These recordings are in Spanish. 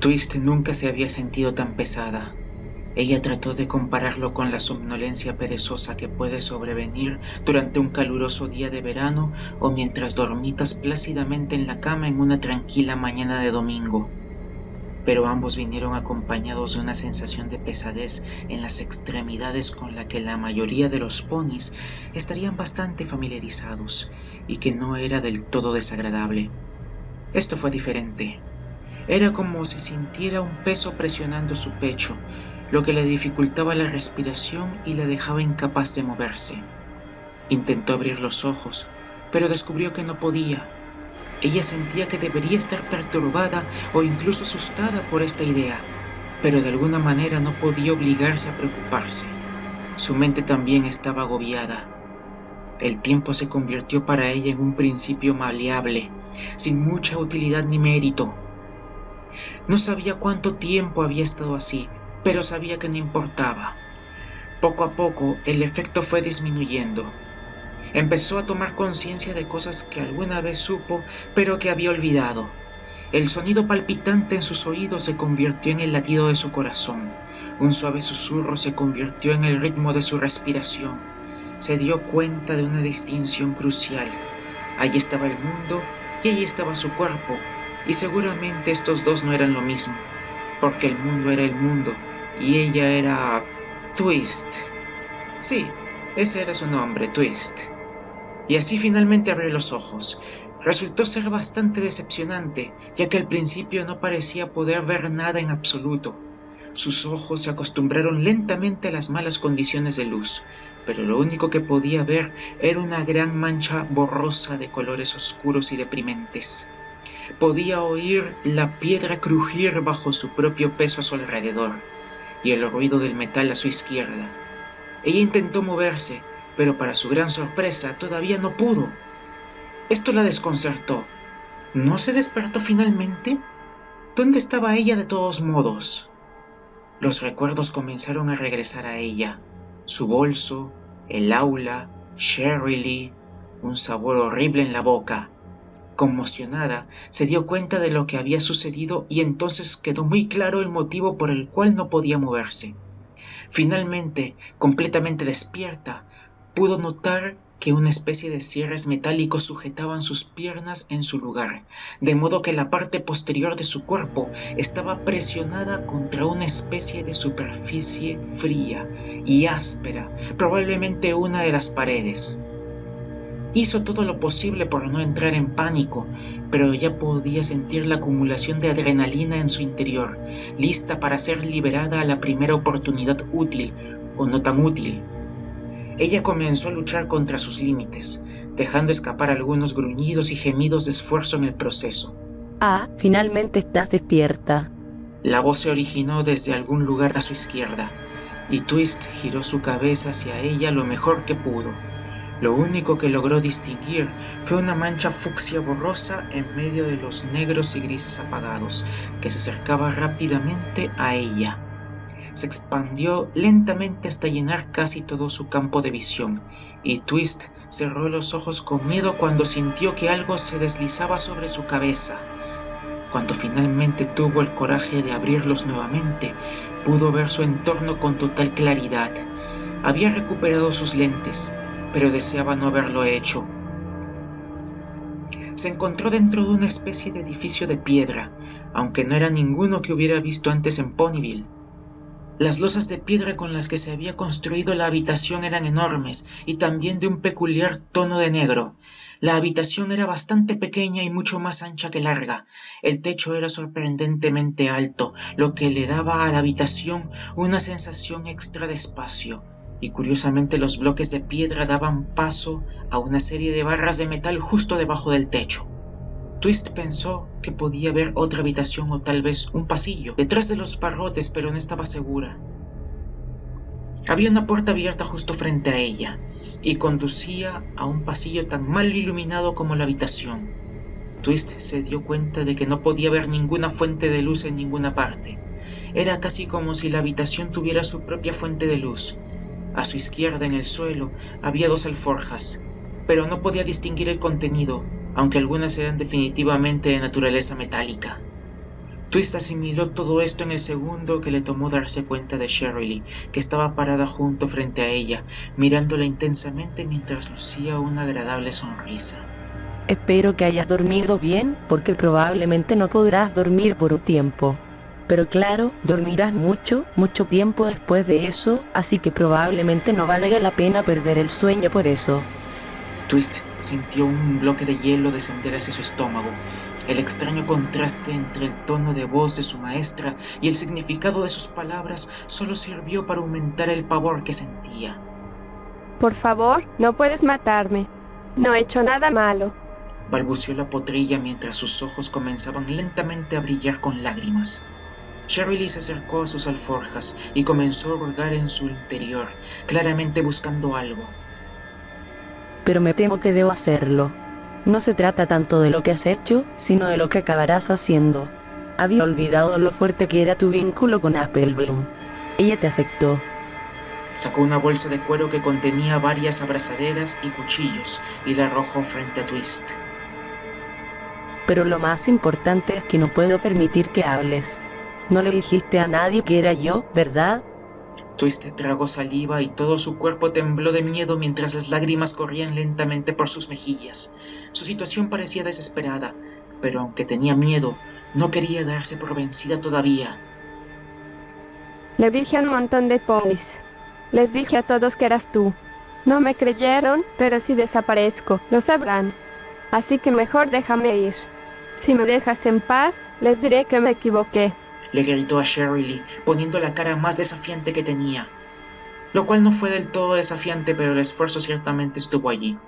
Twist nunca se había sentido tan pesada. Ella trató de compararlo con la somnolencia perezosa que puede sobrevenir durante un caluroso día de verano o mientras dormitas plácidamente en la cama en una tranquila mañana de domingo. Pero ambos vinieron acompañados de una sensación de pesadez en las extremidades con la que la mayoría de los ponis estarían bastante familiarizados y que no era del todo desagradable. Esto fue diferente. Era como si sintiera un peso presionando su pecho, lo que le dificultaba la respiración y la dejaba incapaz de moverse. Intentó abrir los ojos, pero descubrió que no podía. Ella sentía que debería estar perturbada o incluso asustada por esta idea, pero de alguna manera no podía obligarse a preocuparse. Su mente también estaba agobiada. El tiempo se convirtió para ella en un principio maleable, sin mucha utilidad ni mérito. No sabía cuánto tiempo había estado así, pero sabía que no importaba. Poco a poco el efecto fue disminuyendo. Empezó a tomar conciencia de cosas que alguna vez supo, pero que había olvidado. El sonido palpitante en sus oídos se convirtió en el latido de su corazón. Un suave susurro se convirtió en el ritmo de su respiración. Se dio cuenta de una distinción crucial. Allí estaba el mundo y allí estaba su cuerpo, y seguramente estos dos no eran lo mismo, porque el mundo era el mundo y ella era Twist. Sí, ese era su nombre, Twist. Y así finalmente abrió los ojos. Resultó ser bastante decepcionante, ya que al principio no parecía poder ver nada en absoluto. Sus ojos se acostumbraron lentamente a las malas condiciones de luz, pero lo único que podía ver era una gran mancha borrosa de colores oscuros y deprimentes. Podía oír la piedra crujir bajo su propio peso a su alrededor, y el ruido del metal a su izquierda. Ella intentó moverse, pero para su gran sorpresa todavía no pudo. Esto la desconcertó. ¿No se despertó finalmente? ¿Dónde estaba ella de todos modos? Los recuerdos comenzaron a regresar a ella. Su bolso, el aula, Shirley, un sabor horrible en la boca. Conmocionada, se dio cuenta de lo que había sucedido y entonces quedó muy claro el motivo por el cual no podía moverse. Finalmente, completamente despierta, pudo notar que una especie de cierres metálicos sujetaban sus piernas en su lugar, de modo que la parte posterior de su cuerpo estaba presionada contra una especie de superficie fría y áspera, probablemente una de las paredes. Hizo todo lo posible por no entrar en pánico, pero ya podía sentir la acumulación de adrenalina en su interior, lista para ser liberada a la primera oportunidad útil o no tan útil. Ella comenzó a luchar contra sus límites, dejando escapar algunos gruñidos y gemidos de esfuerzo en el proceso. Finalmente estás despierta. La voz se originó desde algún lugar a su izquierda, y Twist giró su cabeza hacia ella lo mejor que pudo. Lo único que logró distinguir fue una mancha fucsia borrosa en medio de los negros y grises apagados, que se acercaba rápidamente a ella. Se expandió lentamente hasta llenar casi todo su campo de visión, y Twist cerró los ojos con miedo cuando sintió que algo se deslizaba sobre su cabeza. Cuando finalmente tuvo el coraje de abrirlos nuevamente, pudo ver su entorno con total claridad. Había recuperado sus lentes, pero deseaba no haberlo hecho. Se encontró dentro de una especie de edificio de piedra, aunque no era ninguno que hubiera visto antes en Ponyville. Las losas de piedra con las que se había construido la habitación eran enormes y también de un peculiar tono de negro. La habitación era bastante pequeña y mucho más ancha que larga. El techo era sorprendentemente alto, lo que le daba a la habitación una sensación extra de espacio. Y curiosamente los bloques de piedra daban paso a una serie de barras de metal justo debajo del techo. Twist pensó que podía ver otra habitación o tal vez un pasillo detrás de los barrotes, pero no estaba segura. Había una puerta abierta justo frente a ella y conducía a un pasillo tan mal iluminado como la habitación. Twist se dio cuenta de que no podía ver ninguna fuente de luz en ninguna parte. Era casi como si la habitación tuviera su propia fuente de luz. A su izquierda, en el suelo, había 2 alforjas, pero no podía distinguir el contenido, aunque algunas eran definitivamente de naturaleza metálica. Twist asimiló todo esto en el segundo que le tomó darse cuenta de Shirley, que estaba parada junto frente a ella, mirándola intensamente mientras lucía una agradable sonrisa. Espero que hayas dormido bien, porque probablemente no podrás dormir por un tiempo. Pero claro, dormirás mucho, mucho tiempo después de eso, así que probablemente no valga la pena perder el sueño por eso. Twist sintió un bloque de hielo descender hacia su estómago. El extraño contraste entre el tono de voz de su maestra y el significado de sus palabras solo sirvió para aumentar el pavor que sentía. Por favor, no puedes matarme. No he hecho nada malo. Balbuceó la potrilla mientras sus ojos comenzaban lentamente a brillar con lágrimas. Shirley se acercó a sus alforjas y comenzó a hurgar en su interior, claramente buscando algo. Pero me temo que debo hacerlo. No se trata tanto de lo que has hecho, sino de lo que acabarás haciendo. Había olvidado lo fuerte que era tu vínculo con Applebloom. Ella te afectó. Sacó una bolsa de cuero que contenía varias abrazaderas y cuchillos y la arrojó frente a Twist. Pero lo más importante es que no puedo permitir que hables. No le dijiste a nadie que era yo, ¿verdad? Twist tragó saliva y todo su cuerpo tembló de miedo mientras las lágrimas corrían lentamente por sus mejillas. Su situación parecía desesperada, pero aunque tenía miedo, no quería darse por vencida todavía. Le dije a un montón de ponis. Les dije a todos que eras tú. No me creyeron, pero si desaparezco, lo sabrán. Así que mejor déjame ir. Si me dejas en paz, les diré que me equivoqué. Le gritó a Shirley, poniendo la cara más desafiante que tenía. Lo cual no fue del todo desafiante, pero el esfuerzo ciertamente estuvo allí.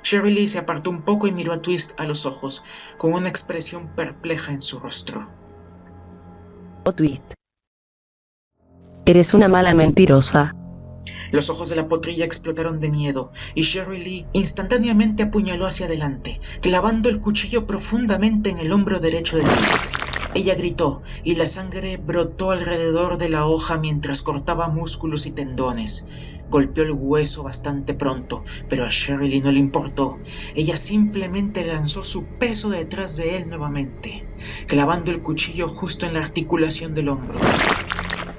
Shirley se apartó un poco y miró a Twist a los ojos, con una expresión perpleja en su rostro. Oh, Twist. Eres una mala mentirosa. Los ojos de la potrilla explotaron de miedo, y Shirley instantáneamente apuñaló hacia adelante, clavando el cuchillo profundamente en el hombro derecho de Twist. Ella gritó, y la sangre brotó alrededor de la hoja mientras cortaba músculos y tendones. Golpeó el hueso bastante pronto, pero a Shirley no le importó. Ella simplemente lanzó su peso detrás de él nuevamente, clavando el cuchillo justo en la articulación del hombro.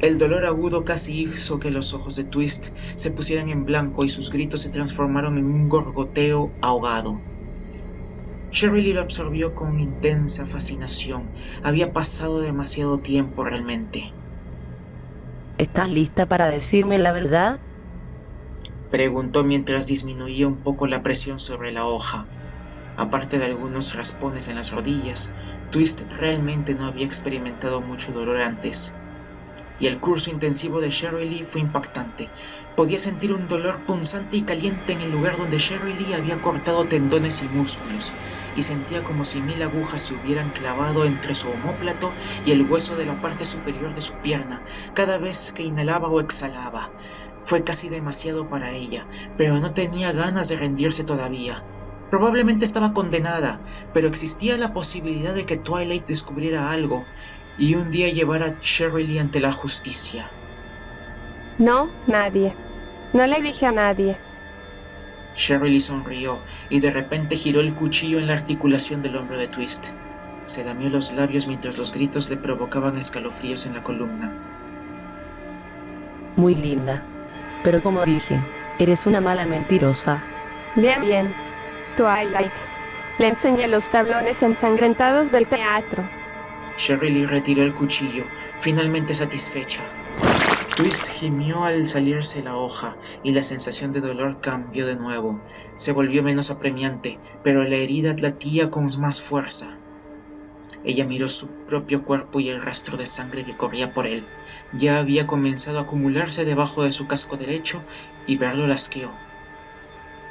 El dolor agudo casi hizo que los ojos de Twist se pusieran en blanco y sus gritos se transformaron en un gorgoteo ahogado. Shirley lo absorbió con intensa fascinación. Había pasado demasiado tiempo realmente. ¿Estás lista para decirme la verdad? Preguntó mientras disminuía un poco la presión sobre la hoja. Aparte de algunos raspones en las rodillas, Twist realmente no había experimentado mucho dolor antes. Y el curso intensivo de Shirley fue impactante. Podía sentir un dolor punzante y caliente en el lugar donde Shirley había cortado tendones y músculos, y sentía como si 1000 agujas se hubieran clavado entre su omóplato y el hueso de la parte superior de su pierna, cada vez que inhalaba o exhalaba. Fue casi demasiado para ella, pero no tenía ganas de rendirse todavía. Probablemente estaba condenada, pero existía la posibilidad de que Twilight descubriera algo, y un día llevar a Shirley ante la justicia. No, nadie. No le dije a nadie. Shirley sonrió y de repente giró el cuchillo en la articulación del hombro de Twist. Se lamió los labios mientras los gritos le provocaban escalofríos en la columna. Muy linda. Pero como dije, eres una mala mentirosa. Bien, bien. Twilight. Le enseñé los tablones ensangrentados del teatro. Shirley retiró el cuchillo, finalmente satisfecha. Twist gimió al salirse la hoja y la sensación de dolor cambió de nuevo. Se volvió menos apremiante, pero la herida latía con más fuerza. Ella miró su propio cuerpo y el rastro de sangre que corría por él. Ya había comenzado a acumularse debajo de su casco derecho y verlo la asqueó.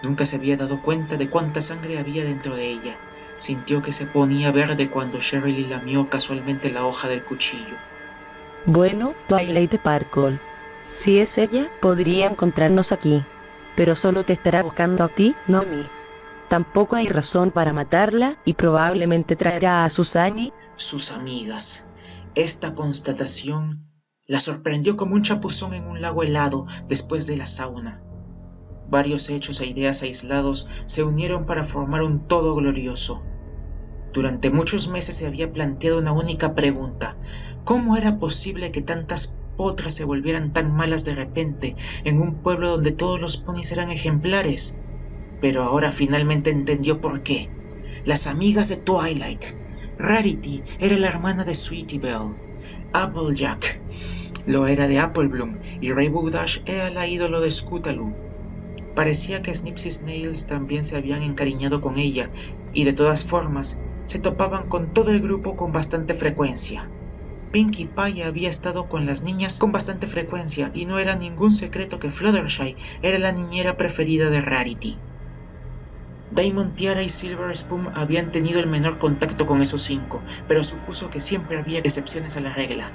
Nunca se había dado cuenta de cuánta sangre había dentro de ella. Sintió que se ponía verde cuando Shirley lamió casualmente la hoja del cuchillo. Bueno, Twilight Sparkle. Si es ella, podría encontrarnos aquí. Pero solo te estará buscando a ti, no a mí. Tampoco hay razón para matarla y probablemente traerá a Susani. Sus amigas. Esta constatación la sorprendió como un chapuzón en un lago helado después de la sauna. Varios hechos e ideas aislados se unieron para formar un todo glorioso. Durante muchos meses se había planteado una única pregunta: ¿cómo era posible que tantas potras se volvieran tan malas de repente en un pueblo donde todos los ponis eran ejemplares? Pero ahora finalmente entendió por qué. Las amigas de Twilight. Rarity era la hermana de Sweetie Belle. Applejack lo era de Applebloom y Rainbow Dash era la ídolo de Scootaloo. Parecía que Snipsy Snails también se habían encariñado con ella, y de todas formas se topaban con todo el grupo con bastante frecuencia. Pinkie Pie había estado con las niñas con bastante frecuencia, y no era ningún secreto que Fluttershy era la niñera preferida de Rarity. Diamond, Tiara y Silver Spoon habían tenido el menor contacto con esos 5, pero supuso que siempre había excepciones a la regla.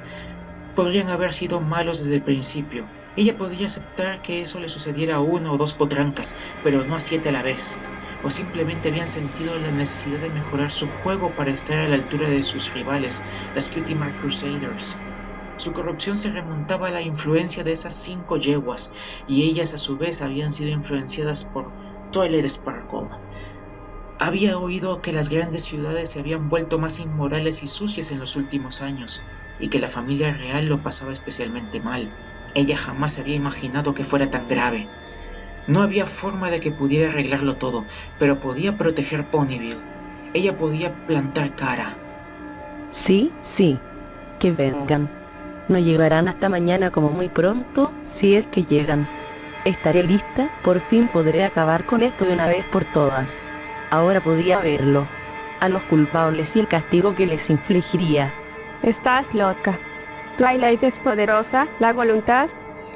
Podrían haber sido malos desde el principio. Ella podía aceptar que eso le sucediera a 1 o 2 potrancas, pero no a 7 a la vez. O simplemente habían sentido la necesidad de mejorar su juego para estar a la altura de sus rivales, las Cutie Mark Crusaders. Su corrupción se remontaba a la influencia de esas 5 yeguas, y ellas a su vez habían sido influenciadas por Twilight Sparkle. Había oído que las grandes ciudades se habían vuelto más inmorales y sucias en los últimos años, y que la familia real lo pasaba especialmente mal. Ella jamás se había imaginado que fuera tan grave. No había forma de que pudiera arreglarlo todo, pero podía proteger Ponyville. Ella podía plantar cara. Sí, que vengan. No llegarán hasta mañana como muy pronto, si es que llegan. Estaré lista, por fin podré acabar con esto de una vez por todas. Ahora podía verlo. A los culpables y el castigo que les infligiría. Estás loca. Twilight es poderosa, la voluntad.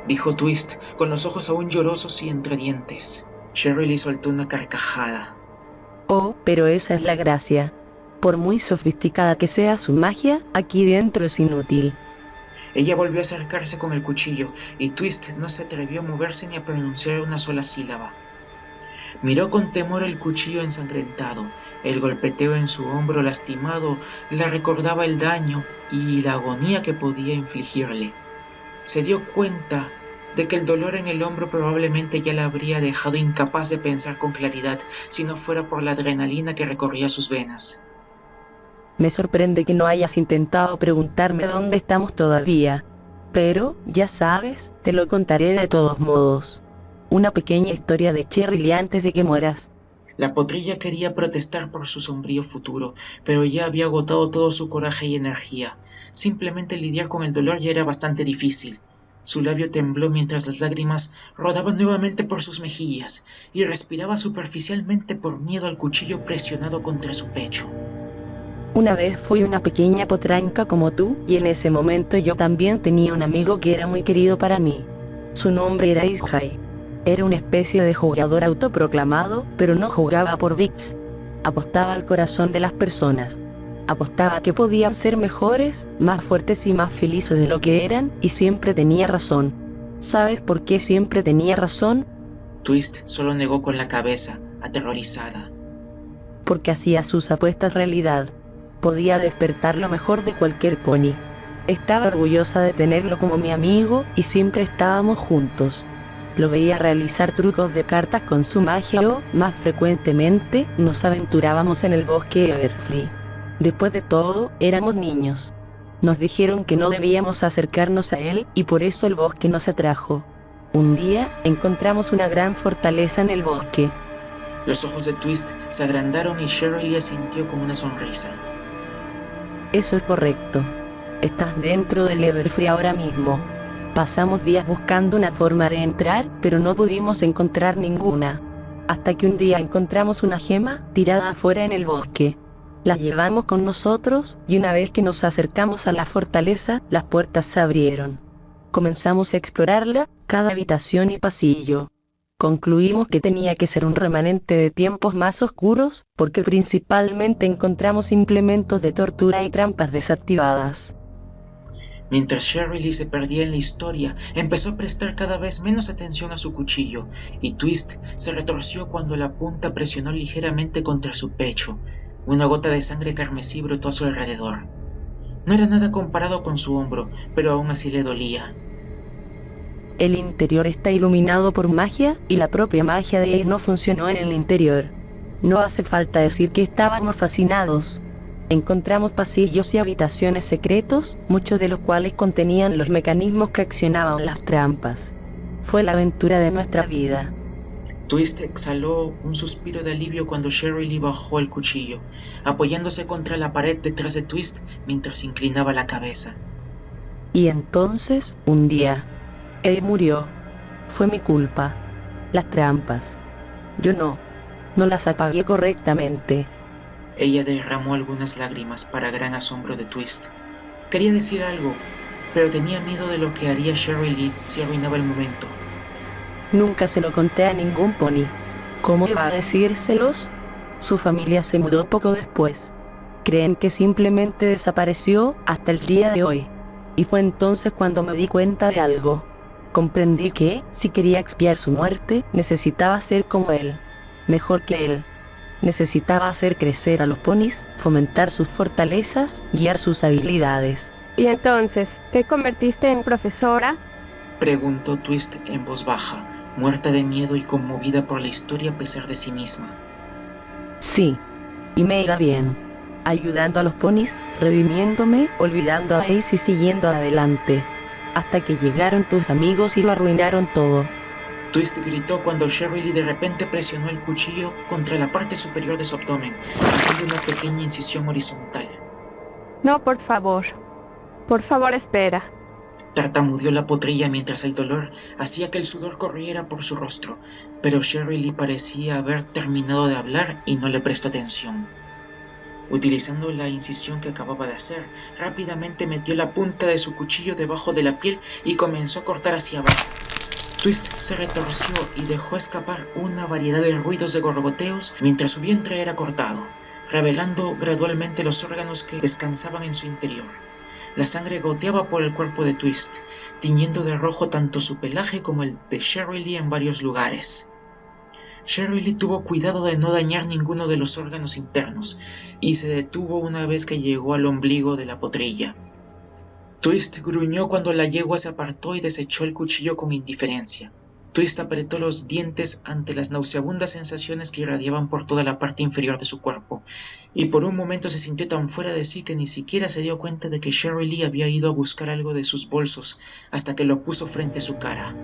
Dijo Twist, con los ojos aún llorosos y entre dientes. Shirley soltó una carcajada. Oh, pero esa es la gracia. Por muy sofisticada que sea su magia, aquí dentro es inútil. Ella volvió a acercarse con el cuchillo, y Twist no se atrevió a moverse ni a pronunciar una sola sílaba. Miró con temor el cuchillo ensangrentado. El golpeteo en su hombro lastimado le recordaba el daño y la agonía que podía infligirle. Se dio cuenta de que el dolor en el hombro probablemente ya la habría dejado incapaz de pensar con claridad si no fuera por la adrenalina que recorría sus venas. Me sorprende que no hayas intentado preguntarme dónde estamos todavía. Pero, ya sabes, te lo contaré de todos modos. Una pequeña historia de Cherry antes de que mueras. La potrilla quería protestar por su sombrío futuro, pero ya había agotado todo su coraje y energía. Simplemente lidiar con el dolor ya era bastante difícil. Su labio tembló mientras las lágrimas rodaban nuevamente por sus mejillas, y respiraba superficialmente por miedo al cuchillo presionado contra su pecho. Una vez fui una pequeña potranca como tú, y en ese momento yo también tenía un amigo que era muy querido para mí. Su nombre era Ishai. Era una especie de jugador autoproclamado, pero no jugaba por bits. Apostaba al corazón de las personas. Apostaba que podían ser mejores, más fuertes y más felices de lo que eran, y siempre tenía razón. ¿Sabes por qué siempre tenía razón? Twist solo negó con la cabeza, aterrorizada. Porque hacía sus apuestas realidad. Podía despertar lo mejor de cualquier pony. Estaba orgullosa de tenerlo como mi amigo, y siempre estábamos juntos. Lo veía realizar trucos de cartas con su magia o, más frecuentemente, nos aventurábamos en el bosque Everfree. Después de todo, éramos niños. Nos dijeron que no debíamos acercarnos a él, y por eso el bosque nos atrajo. Un día, encontramos una gran fortaleza en el bosque. Los ojos de Twist se agrandaron y Shirley asintió con una sonrisa. Eso es correcto. Estás dentro del Everfree ahora mismo. Pasamos días buscando una forma de entrar, pero no pudimos encontrar ninguna. Hasta que un día encontramos una gema tirada afuera en el bosque. La llevamos con nosotros, y una vez que nos acercamos a la fortaleza, las puertas se abrieron. Comenzamos a explorarla, cada habitación y pasillo. Concluimos que tenía que ser un remanente de tiempos más oscuros, porque principalmente encontramos implementos de tortura y trampas desactivadas. Mientras Shirley se perdía en la historia, empezó a prestar cada vez menos atención a su cuchillo, y Twist se retorció cuando la punta presionó ligeramente contra su pecho. Una gota de sangre carmesí brotó a su alrededor. No era nada comparado con su hombro, pero aún así le dolía. El interior está iluminado por magia, y la propia magia de él no funcionó en el interior. No hace falta decir que estábamos fascinados. Encontramos pasillos y habitaciones secretos, muchos de los cuales contenían los mecanismos que accionaban las trampas. Fue la aventura de nuestra vida. Twist exhaló un suspiro de alivio cuando Cheryl Lee bajó el cuchillo, apoyándose contra la pared detrás de Twist mientras inclinaba la cabeza. Y entonces, un día, él murió. Fue mi culpa. Las trampas. Yo no las apagué correctamente. Ella derramó algunas lágrimas para gran asombro de Twist. Quería decir algo, pero tenía miedo de lo que haría Cheryl Lee si arruinaba el momento. Nunca se lo conté a ningún pony. ¿Cómo iba a decírselos? Su familia se mudó poco después. Creen que simplemente desapareció hasta el día de hoy. Y fue entonces cuando me di cuenta de algo. Comprendí que, si quería expiar su muerte, necesitaba ser como él. Mejor que él. Necesitaba hacer crecer a los ponis, fomentar sus fortalezas, guiar sus habilidades. ¿Y entonces, te convertiste en profesora? Preguntó Twist en voz baja, muerta de miedo y conmovida por la historia a pesar de sí misma. Sí, y me iba bien. Ayudando a los ponis, redimiéndome, olvidando a Ace y siguiendo adelante. Hasta que llegaron tus amigos y lo arruinaron todo. Twist gritó cuando Cheryl Lee de repente presionó el cuchillo contra la parte superior de su abdomen, haciendo una pequeña incisión horizontal. No, por favor. Por favor, espera. Tartamudeó la potrilla mientras el dolor hacía que el sudor corriera por su rostro, pero Cheryl Lee parecía haber terminado de hablar y no le prestó atención. Utilizando la incisión que acababa de hacer, rápidamente metió la punta de su cuchillo debajo de la piel y comenzó a cortar hacia abajo. Twist se retorció y dejó escapar una variedad de ruidos de gorgoteos mientras su vientre era cortado, revelando gradualmente los órganos que descansaban en su interior. La sangre goteaba por el cuerpo de Twist, tiñendo de rojo tanto su pelaje como el de Cheryl Lee en varios lugares. Cheryl Lee tuvo cuidado de no dañar ninguno de los órganos internos y se detuvo una vez que llegó al ombligo de la potrilla. Twist gruñó cuando la yegua se apartó y desechó el cuchillo con indiferencia. Twist apretó los dientes ante las nauseabundas sensaciones que irradiaban por toda la parte inferior de su cuerpo, y por un momento se sintió tan fuera de sí que ni siquiera se dio cuenta de que Cheryl Lee había ido a buscar algo de sus bolsos hasta que lo puso frente a su cara.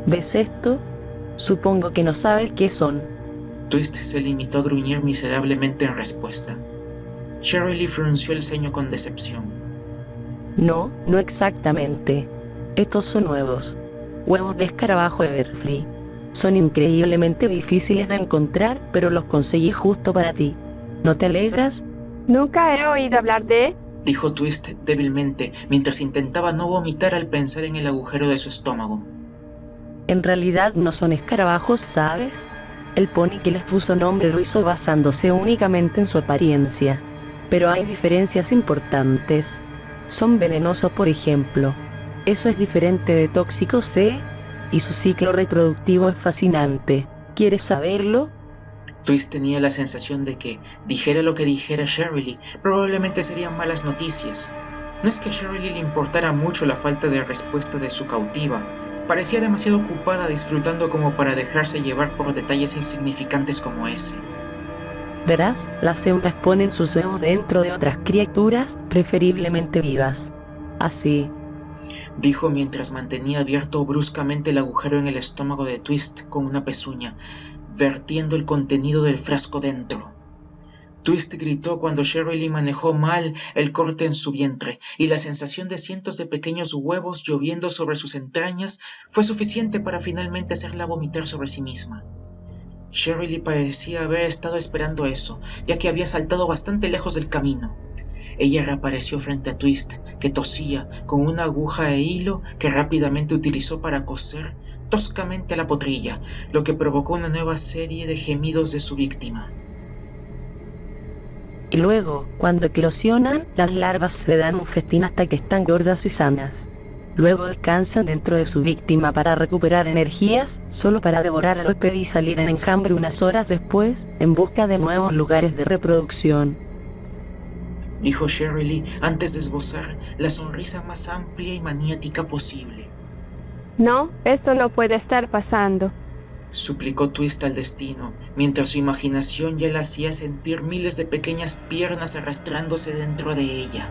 ¿Ves esto? Supongo que no sabes qué son. Twist se limitó a gruñir miserablemente en respuesta. Cheryl Lee frunció el ceño con decepción. No exactamente. Estos son nuevos. Huevos de escarabajo Everfree. Son increíblemente difíciles de encontrar, pero los conseguí justo para ti. ¿No te alegras? Nunca he oído hablar de... dijo Twist débilmente, mientras intentaba no vomitar al pensar en el agujero de su estómago. En realidad no son escarabajos, ¿sabes? El pony que les puso nombre lo hizo basándose únicamente en su apariencia. Pero hay diferencias importantes. Son venenosos, por ejemplo. Eso es diferente de tóxicos, ¿eh? Y su ciclo reproductivo es fascinante. ¿Quieres saberlo? Twist tenía la sensación de que, dijera lo que dijera Cheryl Lee, probablemente serían malas noticias. No es que a Cheryl Lee le importara mucho la falta de respuesta de su cautiva. Parecía demasiado ocupada disfrutando como para dejarse llevar por detalles insignificantes como ese. Verás, las hembras ponen sus huevos dentro de otras criaturas, preferiblemente vivas. Así, dijo mientras mantenía abierto bruscamente el agujero en el estómago de Twist con una pezuña, vertiendo el contenido del frasco dentro. Twist gritó cuando Cheryl Lee manejó mal el corte en su vientre, y la sensación de cientos de pequeños huevos lloviendo sobre sus entrañas fue suficiente para finalmente hacerla vomitar sobre sí misma. Cheryl Lee parecía haber estado esperando eso, ya que había saltado bastante lejos del camino. Ella reapareció frente a Twist, que tosía con una aguja e hilo que rápidamente utilizó para coser toscamente a la potrilla, lo que provocó una nueva serie de gemidos de su víctima. Y luego, cuando eclosionan, las larvas se dan un festín hasta que están gordas y sanas. Luego descansan dentro de su víctima para recuperar energías, solo para devorar al huésped y salir en enjambre unas horas después, en busca de nuevos lugares de reproducción. Dijo Cheryl Lee antes de esbozar la sonrisa más amplia y maniática posible. No, esto no puede estar pasando. suplicó Twist al destino, mientras su imaginación ya la hacía sentir miles de pequeñas piernas arrastrándose dentro de ella.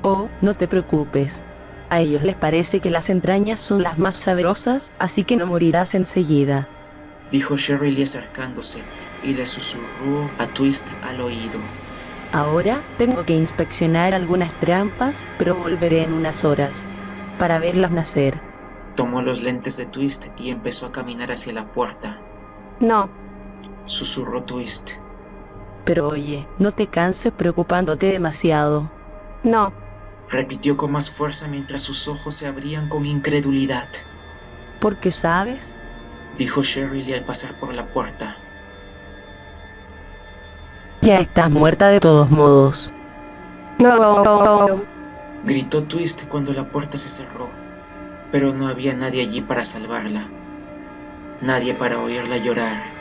Oh, no te preocupes. A ellos les parece que las entrañas son las más sabrosas, así que no morirás enseguida, dijo Shirley acercándose, y le susurró a Twist al oído. Ahora tengo que inspeccionar algunas trampas, pero volveré en unas horas, para verlas nacer. Tomó los lentes de Twist y empezó a caminar hacia la puerta. No. Susurró Twist. Pero oye, no te canses preocupándote demasiado. No. Repitió con más fuerza mientras sus ojos se abrían con incredulidad. Porque sabes, dijo Shirley al pasar por la puerta. Ya estás muerta de todos modos. No. Gritó Twist cuando la puerta se cerró, pero no había nadie allí para salvarla. Nadie para oírla llorar.